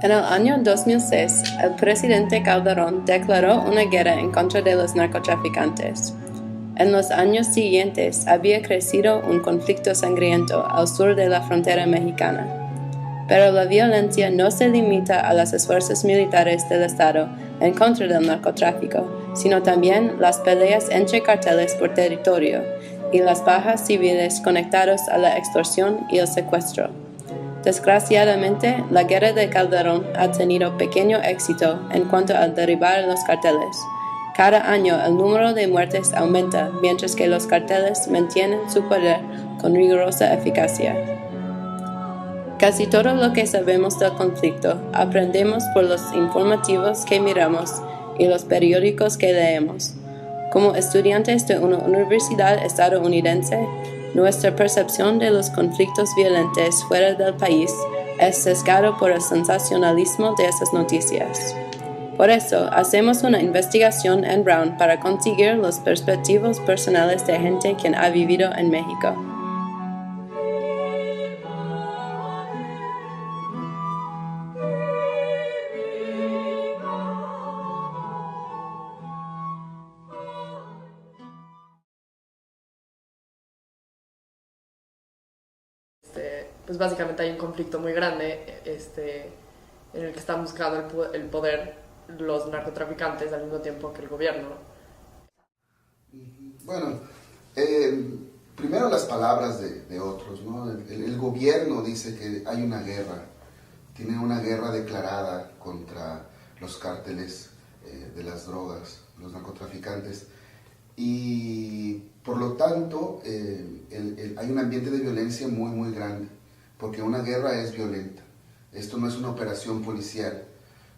En el año 2006, el presidente Calderón declaró una guerra en contra de los narcotraficantes. En los años siguientes había crecido un conflicto sangriento al sur de la frontera mexicana. Pero la violencia no se limita a las esfuerzos militares del Estado en contra del narcotráfico, sino también las peleas entre carteles por territorio y las bajas civiles conectadas a la extorsión y el secuestro. Desgraciadamente, la guerra de Calderón ha tenido pequeño éxito en cuanto a derribar los carteles. Cada año el número de muertes aumenta, mientras que los carteles mantienen su poder con rigurosa eficacia. Casi todo lo que sabemos del conflicto aprendemos por los informativos que miramos y los periódicos que leemos. Como estudiantes de una universidad estadounidense, nuestra percepción de los conflictos violentos fuera del país es sesgado por el sensacionalismo de esas noticias. Por eso, hacemos una investigación en Brown para conseguir las perspectivas personales de gente quien ha vivido en México. Pues básicamente hay un conflicto muy grande en el que están buscando el poder los narcotraficantes al mismo tiempo que el gobierno. Bueno, primero las palabras de otros, ¿no? El gobierno dice que hay una guerra, tiene una guerra declarada contra los cárteles de las drogas, los narcotraficantes, y por lo tanto hay un ambiente de violencia muy, muy grande, porque una guerra es violenta. Esto no es una operación policial,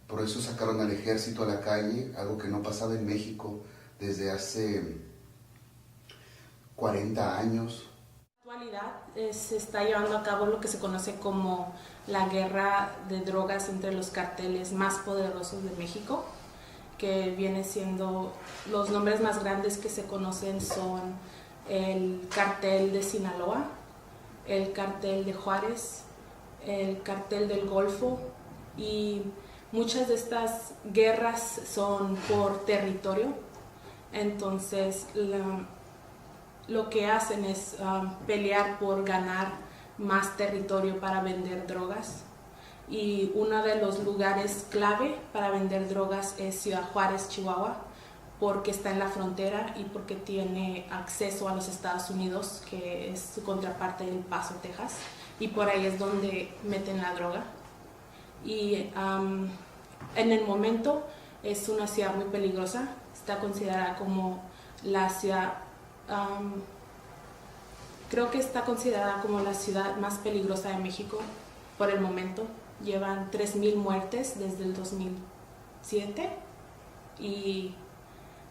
por eso sacaron al ejército a la calle, algo que no pasaba en México desde hace 40 años. En la actualidad se está llevando a cabo lo que se conoce como la guerra de drogas entre los carteles más poderosos de México, que viene siendo, los nombres más grandes que se conocen son el cartel de Sinaloa, el cartel de Juárez, el cartel del Golfo, y muchas de estas guerras son por territorio. Entonces lo que hacen es pelear por ganar más territorio para vender drogas, y uno de los lugares clave para vender drogas es Ciudad Juárez, Chihuahua, porque está en la frontera y porque tiene acceso a los Estados Unidos, que es su contraparte del Paso, Texas, y por ahí es donde meten la droga. Y en el momento es una ciudad muy peligrosa, está considerada como la ciudad, creo que está considerada como la ciudad más peligrosa de México por el momento. Llevan 3,000 muertes desde el 2007, y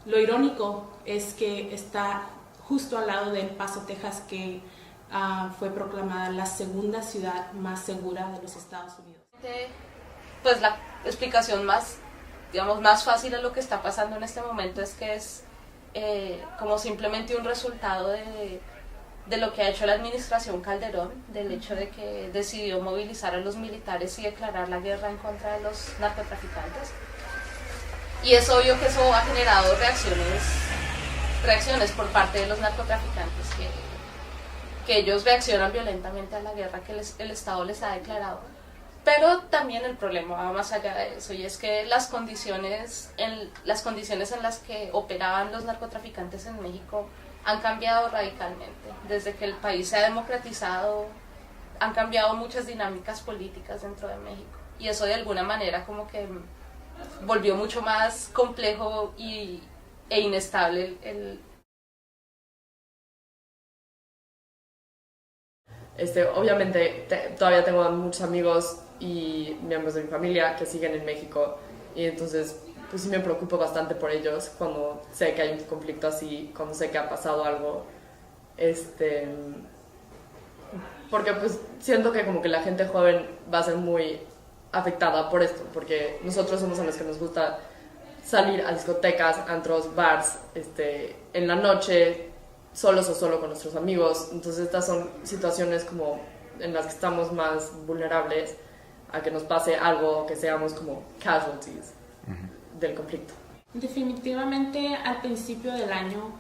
lo irónico es que está justo al lado de El Paso, Texas, que fue proclamada la segunda ciudad más segura de los Estados Unidos. Pues la explicación más fácil de lo que está pasando en este momento es que es como simplemente un resultado de lo que ha hecho la administración Calderón, del hecho de que decidió movilizar a los militares y declarar la guerra en contra de los narcotraficantes. Y es obvio que eso ha generado reacciones por parte de los narcotraficantes, que ellos reaccionan violentamente a la guerra que el Estado les ha declarado. Pero también el problema va más allá de eso, y es que las condiciones en las que operaban los narcotraficantes en México han cambiado radicalmente. Desde que el país se ha democratizado, han cambiado muchas dinámicas políticas dentro de México, y eso de alguna manera como que volvió mucho más complejo e inestable Obviamente todavía tengo muchos amigos y miembros de mi familia que siguen en México, y entonces pues sí me preocupo bastante por ellos cuando sé que hay un conflicto así, cuando sé que ha pasado algo, porque pues siento que como que la gente joven va a ser muy afectada por esto, porque nosotros somos a los que nos gusta salir a discotecas, antros, bars, en la noche, solos o solo con nuestros amigos. Entonces estas son situaciones como en las que estamos más vulnerables a que nos pase algo, que seamos como casualties del conflicto. Definitivamente al principio del año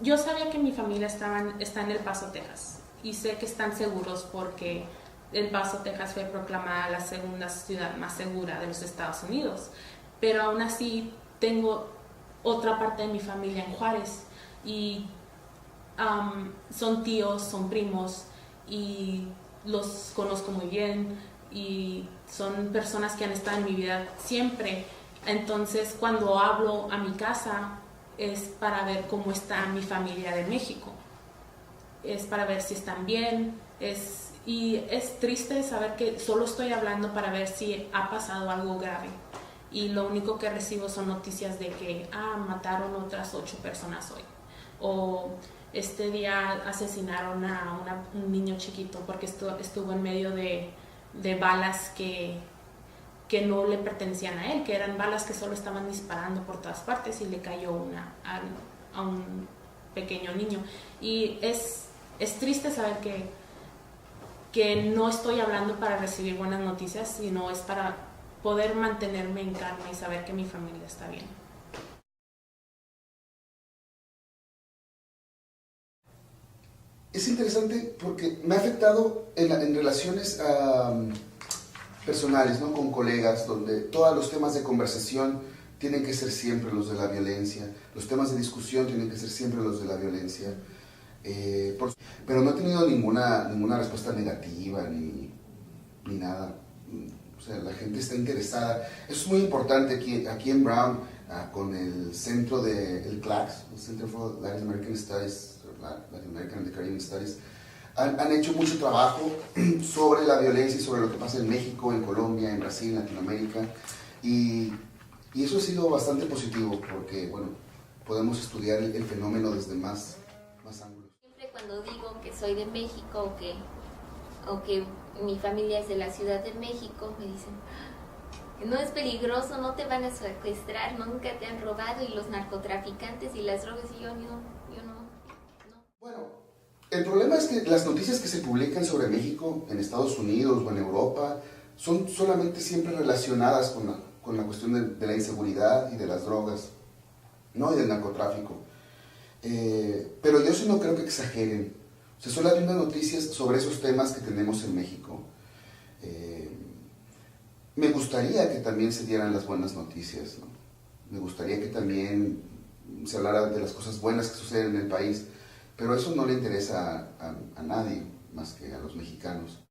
yo sabía que mi familia está en El Paso, Texas, y sé que están seguros porque El Paso, Texas fue proclamada la segunda ciudad más segura de los Estados Unidos, pero aún así tengo otra parte de mi familia en Juárez y son tíos, son primos y los conozco muy bien y son personas que han estado en mi vida siempre. Entonces cuando hablo a mi casa es para ver cómo está mi familia de México, es para ver si están bien, y es triste saber que solo estoy hablando para ver si ha pasado algo grave y lo único que recibo son noticias de que mataron otras 8 personas hoy, o este día asesinaron a un niño chiquito porque estuvo en medio de balas que no le pertenecían a él, que eran balas que solo estaban disparando por todas partes y le cayó una a un pequeño niño. Y es triste saber que no estoy hablando para recibir buenas noticias, sino es para poder mantenerme en calma y saber que mi familia está bien. Es interesante porque me ha afectado en relaciones personales, ¿no? Con colegas, donde todos los temas de conversación tienen que ser siempre los de la violencia, los temas de discusión tienen que ser siempre los de la violencia, pero no he tenido ninguna respuesta negativa ni nada. O sea, la gente está interesada. Eso es muy importante aquí en Brown, con el centro el CLACS, el Center for Latin American Studies, Latin American and Caribbean Studies, han hecho mucho trabajo sobre la violencia y sobre lo que pasa en México, en Colombia, en Brasil, en Latinoamérica, y eso ha sido bastante positivo porque, bueno, podemos estudiar el fenómeno desde más ángulos. Siempre cuando digo que soy de México o que mi familia es de la Ciudad de México, me dicen, no es peligroso, no te van a secuestrar, nunca te han robado, y los narcotraficantes y las drogas, y yo no. Bueno, el problema es que las noticias que se publican sobre México en Estados Unidos o en Europa son solamente siempre relacionadas con la cuestión de la inseguridad y de las drogas, ¿no? Y del narcotráfico. Pero yo sí no creo que exageren. O sea, son las mismas noticias sobre esos temas que tenemos en México. Me gustaría que también se dieran las buenas noticias, ¿no? Me gustaría que también se hablara de las cosas buenas que suceden en el país, pero eso no le interesa a nadie más que a los mexicanos.